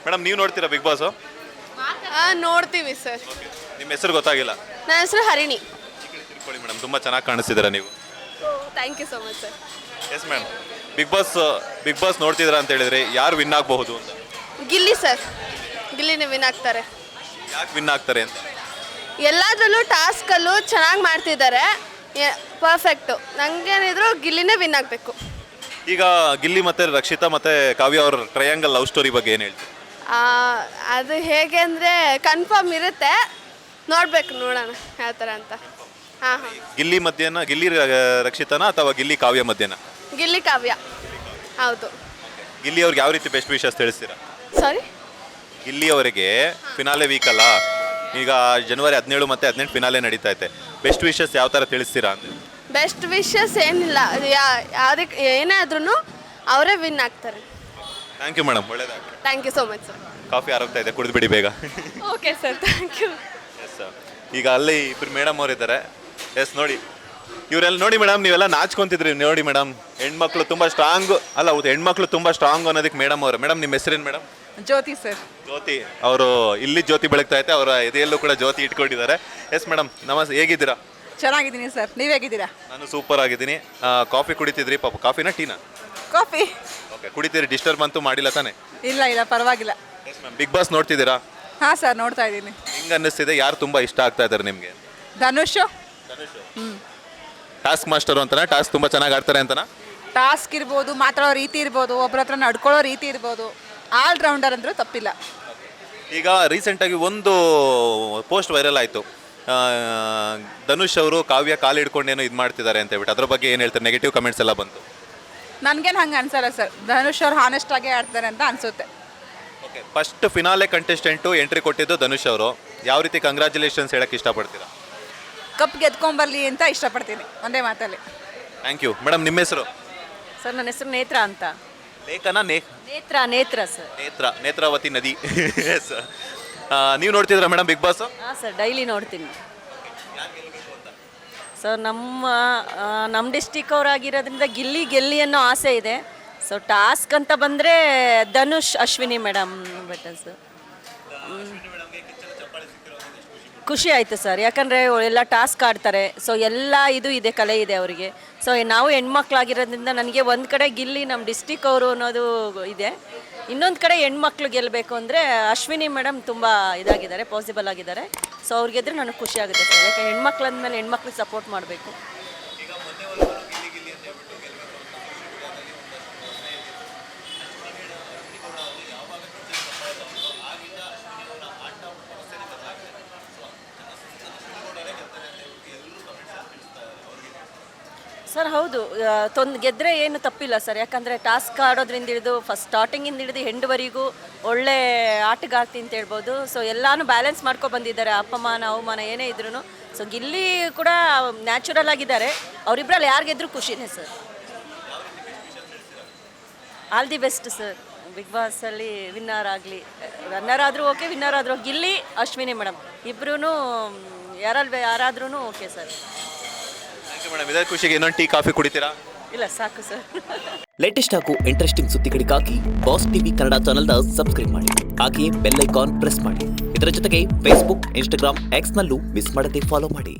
Madam ನೀವು ನೋಡ್ತೀರಾ big boss? ನೋಡ್ತೀವಿ ಸರ್. ನಿಮ್ಮ ಹೆಸರು ಗೊತ್ತಾಗಿಲ್ಲ. ನನ್ನ ಹೆಸರು ಹರಿಣಿ. ತಿಳ್ಕೊಳ್ಳಿ ಮೇಡಮ್, ತುಂಬ ಚೆನ್ನಾಗಿ ಕಾಣಿಸ್ತಿದ್ದೀರಾ ನೀವು. Thank you so much sir. Yes madam, Bigg Boss ನೋಡ್ತಿದ್ದೀರಾ ಅಂತ ಹೇಳಿದ್ರೆ ಯಾರು ವಿನ್ ಆಗಬಹುದು ಅಂತ? ಗಿಲ್ಲಿ ಸರ್, ಗಿಲ್ಲಿನೇ ವಿನ್ ಆಗ್ತಾರೆ. ಯಾಕೆ ವಿನ್ ಆಗ್ತಾರೆ ಅಂತ? ಎಲ್ಲದರಲ್ಲೂ ಟಾಸ್ಕಲ್ಲೂ ಚೆನ್ನಾಗಿ ಮಾಡ್ತಿದ್ದಾರೆ, ಪರ್ಫೆಕ್ಟು. ನನಗೇನಿದ್ರು ಗಿಲ್ಲಿನೇ ವಿನ್ ಆಗಬೇಕು. ಈಗ ಗಿಲ್ಲಿ ಮತ್ತು ರಕ್ಷಿತಾ ಮತ್ತು ಕಾವ್ಯ ಅವ್ರ ಟ್ರಯಾಂಗಲ್ ಲವ್ ಸ್ಟೋರಿ ಬಗ್ಗೆ ಏನು ಹೇಳ್ತೀವಿ? ಅದು ಹೇಗೆ ಅಂದರೆ ಕನ್ಫರ್ಮ್ ಇರುತ್ತೆ, ನೋಡೋಣ ಯಾವ ಥರ ಅಂತ. ಹಾಂ ಹಾಂ. ಗಿಲ್ಲಿ ರಕ್ಷಿತಾನ ಅಥವಾ ಗಿಲ್ಲಿ ಕಾವ್ಯ ಮಧ್ಯನ? ಗಿಲ್ಲಿ ಕಾವ್ಯ. ಹೌದು. ಗಿಲ್ಲಿ ಅವ್ರಿಗೆ ಯಾವ ರೀತಿ ಬೆಸ್ಟ್ ವಿಶಸ್ ತಿಳಿಸ್ತೀರಾ? ಸಾರಿ, ಗಿಲ್ಲಿ ಅವರಿಗೆ ಫಿನಾಲೆ ವೀಕ್ ಅಲ್ಲ, ಈಗ ಜನವರಿ 17 ಮತ್ತು 18 ಫಿನಾಲೆ ನಡೀತಾ ಐತೆ. ಬೆಸ್ಟ್ ವಿಶಸ್ ಯಾವ ಥರ ತಿಳಿಸ್ತೀರಾ ಅಂತ? ಬೆಸ್ಟ್ ವಿಶಸ್ ಏನಿಲ್ಲ, ಅದಕ್ಕೆ ಏನೇ ಆದ್ರೂ ಅವರೇ ವಿನ್ ಆಗ್ತಾರೆ. ಥ್ಯಾಂಕ್ ಯು ಮೇಡಮ್, ಒಳ್ಳೆಯದಾಗಲಿ. Thank you so much sir. Coffee ಆರೋಗ್ತಾ ಇದೆ, ಕುಡಿದ್ಬಿಡಿ ಬೇಗ. Okay sir, thank you. Yes sir. ಈಗ ಅಲ್ಲಿ ಇಬ್ಬರು ಮೇಡಮ್ ಅವರಿದ್ದಾರೆ. ಎಸ್ ನೋಡಿ, ಇವರೆಲ್ಲ ನೋಡಿ ಮೇಡಮ್, ನೀವೆಲ್ಲ ನಾಚ್ಕೊಂತಿದ್ರಿ ನೋಡಿ ಮೇಡಮ್. ಹೆಣ್ಮಕ್ಳು ತುಂಬ ಸ್ಟ್ರಾಂಗು ಅಲ್ಲ, ಹೌದು, ಹೆಣ್ಮಕ್ಳು ತುಂಬ ಸ್ಟ್ರಾಂಗ್ ಅನ್ನೋದಕ್ಕೆ ಮೇಡಮ್ ಅವರು. ಮೇಡಮ್ ನಿಮ್ಮ ಹೆಸರೇನು ಮೇಡಮ್? ಜ್ಯೋತಿ ಸರ್. ಜ್ಯೋತಿ ಅವರು ಇಲ್ಲಿ ಜ್ಯೋತಿ ಬೆಳಗ್ತಾ ಐತೆ, ಅವರ ಎದೆಯಲ್ಲೂ ಕೂಡ ಜ್ಯೋತಿ ಇಟ್ಕೊಂಡಿದ್ದಾರೆ. ಎಸ್ ಮೇಡಮ್, ನಮಸ್ತೆ, ಹೇಗಿದ್ದೀರಾ? ಚೆನ್ನಾಗಿದ್ದೀನಿ ಸರ್, ನೀವು ಹೇಗಿದ್ದೀರಾ? ನಾನು ಸೂಪರ್ ಆಗಿದ್ದೀನಿ. ಕಾಫಿ ಕುಡಿತಿದ್ರಿ ಪಾಪ? ಕಾಫಿನಾ ಟೀನಾ? ಕಾಫಿ. ಓಕೆ, ಕುಡಿತೀರಿ, ಡಿಸ್ಟರ್ಬ್ ಅಂತೂ ಮಾಡಿಲ್ಲ ತಾನೆ? ಇಲ್ಲ ಪರವಾಗಿಲ್ಲ. ಎಸ್ ಮ್ಯಾಮ್, ಬಿಗ್ ಬಾಸ್ ನೋಡ್ತಿದ್ದೀರಾ? ಹಾಂ ಸರ್, ನೋಡ್ತಾ ಇದ್ದೀನಿ. ಹಿಂಗೆ ಅನ್ನಿಸ್ತಿದೆ, ಯಾರು ತುಂಬ ಇಷ್ಟ ಆಗ್ತಾ ಇದ್ದಾರೆ ನಿಮಗೆ? ಧನುಷ್. ಟಾಸ್ಕ್ ಮಾಸ್ಟರು ಅಂತನಾ? ಟಾಸ್ಕ್ ತುಂಬ ಚೆನ್ನಾಗಿ ಆಡ್ತಾರೆ ಅಂತನಾ? ಟಾಸ್ಕ್ ಇರ್ಬೋದು, ಮಾತಾಡೋ ರೀತಿ ಇರ್ಬೋದು, ಒಬ್ಬರ ಹತ್ರ ನಡ್ಕೊಳ್ಳೋ ರೀತಿ ಇರ್ಬೋದು, ಆಲ್ರೌಂಡರ್ ಅಂದರೂ ತಪ್ಪಿಲ್ಲ. ಈಗ ರೀಸೆಂಟಾಗಿ ಒಂದು ಪೋಸ್ಟ್ ವೈರಲ್ ಆಯಿತು, ಧನುಷ್ ಅವರು ಕಾವ್ಯ ಕಾಲು ಹಿಡ್ಕೊಂಡೇನೋ ಇದು ಮಾಡ್ತಿದ್ದಾರೆ ಅಂತ ಹೇಳ್ಬಿಟ್ಟು. ಅದ್ರ ಬಗ್ಗೆ ಏನು ಹೇಳ್ತಾರೆ? ನೆಗೆಟಿವ್ ಕಮೆಂಟ್ಸ್ ಎಲ್ಲ ಬಂತು. ನನಗೇನು ಹಂಗೆ ಅನ್ಸಲ್ಲ ಸರ್, ಧನುಷ್ ಅವ್ರು ಹಾನೆಸ್ಟಾಗಿ ಆಡ್ತಾರೆ ಅಂತ ಅನಿಸುತ್ತೆ. Okay, first finale contestant entry ಕೊಟ್ಟಿದ್ದು ಧನುಷ್ ಅವರು. ಯಾವ ರೀತಿ ಕಂಗ್ರ್ಯಾಚುಲೇಷನ್ಸ್ ಹೇಳಕ್ಕೆ ಇಷ್ಟಪಡ್ತೀರಾ? ಕಪ್ ಗೆದ್ಕೊಂಬರ್ಲಿ ಅಂತ ಇಷ್ಟಪಡ್ತೀನಿ, ಒಂದೇ ಮಾತಲ್ಲಿ. Thank you madam. ನಿಮ್ಮ ಹೆಸರು? ಸರ್ ನನ್ನ ಹೆಸರು ನೇತ್ರ ಅಂತ. ಲೇಖನ? ನೇತ್ರ ಸರ್. ನೇತ್ರಾವತಿ ನದಿ. ಎಸ್. ನೀವು ನೋಡ್ತಿದ್ದೀರಾ ಮೇಡಮ್ ಬಿಗ್ ಬಾಸ್? ಹಾಂ ಸರ್, ಡೈಲಿ ನೋಡ್ತೀನಿ ಸರ್. ನಮ್ಮ ಡಿಸ್ಟಿಕ್ ಅವರಾಗಿರೋದ್ರಿಂದ ಗಿಲ್ಲಿ ಅನ್ನೋ ಆಸೆ ಇದೆ. ಸೊ ಟಾಸ್ಕ್ ಅಂತ ಬಂದರೆ Dhanush, Ashwini madam but sir ಖುಷಿ ಆಯಿತು ಸರ್, ಯಾಕಂದರೆ ಎಲ್ಲ ಟಾಸ್ಕ್ ಆಡ್ತಾರೆ. ಸೊ ಎಲ್ಲ ಇದು ಇದೆ, ಕಲೆ ಇದೆ ಅವರಿಗೆ. ಸೊ ನಾವು ಹೆಣ್ಮಕ್ಳಾಗಿರೋದ್ರಿಂದ ನನಗೆ ಒಂದು ಕಡೆ ಗಿಲ್ಲಿ ನಮ್ಮ ಡಿಸ್ಟಿಕ್ ಅವರು ಅನ್ನೋದು ಇದೆ, ಇನ್ನೊಂದು ಕಡೆ ಹೆಣ್ಮಕ್ಳು ಗೆಲ್ಲಬೇಕು ಅಂದರೆ ಅಶ್ವಿನಿ ಮೇಡಮ್ ತುಂಬ ಇದಾಗಿದ್ದಾರೆ, ಪಾಸಿಬಲ್ ಆಗಿದ್ದಾರೆ. ಸೊ ಅವ್ರಿಗೆ ಗೆದ್ರೆ ನನಗೆ ಖುಷಿ ಆಗುತ್ತೆ ಸರ್, ಯಾಕೆ ಹೆಣ್ಮಕ್ಳು ಅಂದಮೇಲೆ ಹೆಣ್ಮಕ್ಳಿಗೆ ಸಪೋರ್ಟ್ ಮಾಡಬೇಕು. ಸರ್ ಹೌದು, ಗೆದ್ದರೆ ಏನು ತಪ್ಪಿಲ್ಲ ಸರ್, ಯಾಕಂದರೆ ಟಾಸ್ಕ್ ಆಡೋದ್ರಿಂದ ಹಿಡಿದು ಫಸ್ಟ್ ಸ್ಟಾರ್ಟಿಂಗಿಂದ ಹಿಡಿದು ಎಂಡ್ವರೆಗೂ ಒಳ್ಳೆ ಆಟಗಾರ್ತಿ ಅಂತ ಹೇಳ್ಬೋದು. ಸೊ ಎಲ್ಲನೂ ಬ್ಯಾಲೆನ್ಸ್ ಮಾಡ್ಕೊಂಡು ಬಂದಿದ್ದಾರೆ, ಅಪಮಾನ ಅವಮಾನ ಏನೇ ಇದ್ರೂ. ಸೊ ಗಿಲ್ಲಿ ಕೂಡ ನ್ಯಾಚುರಲ್ ಆಗಿದ್ದಾರೆ. ಅವರಿಬ್ಬರಲ್ಲಿ ಯಾರು ಗೆದ್ದರೂ ಖುಷಿನೇ sir. All the best sir. Big ಬಾಸಲ್ಲಿ ವಿನ್ನರ್ ಆಗಲಿ, ರನ್ನರ್ ಆದರೂ ಓಕೆ, ವಿನ್ನರ್ ಆದರೂ ಗಿಲ್ಲಿ, ಅಶ್ವಿನಿ ಮೇಡಮ್ ಇಬ್ಬರೂ ಯಾರಾದ್ರೂ ಓಕೆ ಸರ್. ಮೇಡಮ್, ಇದೇ ಖುಷಿಗೆ ಇನ್ನೊಂದು ಟೀ ಕಾಫಿ ಕುಡಿತೀರಾ? ಇಲ್ಲ ಸಾಕು ಸರ್. ಲೇಟೆಸ್ಟ್ ಹಾಗೂ ಇಂಟ್ರೆಸ್ಟಿಂಗ್ ಸುದ್ದಿಗಳಿಗಾಗಿ ಬಾಸ್ ಟಿವಿ ಕನ್ನಡ ಚಾನೆಲ್ನ ಸಬ್ಸ್ಕ್ರೈಬ್ ಮಾಡಿ, ಹಾಗೆಯೇ ಬೆಲ್ ಐಕಾನ್ ಪ್ರೆಸ್ ಮಾಡಿ. ಇದರ ಜೊತೆಗೆ ಫೇಸ್ಬುಕ್, ಇನ್ಸ್ಟಾಗ್ರಾಮ್, ಎಕ್ಸ್ನಲ್ಲೂ ಮಿಸ್ ಮಾಡದೆ ಫಾಲೋ ಮಾಡಿ.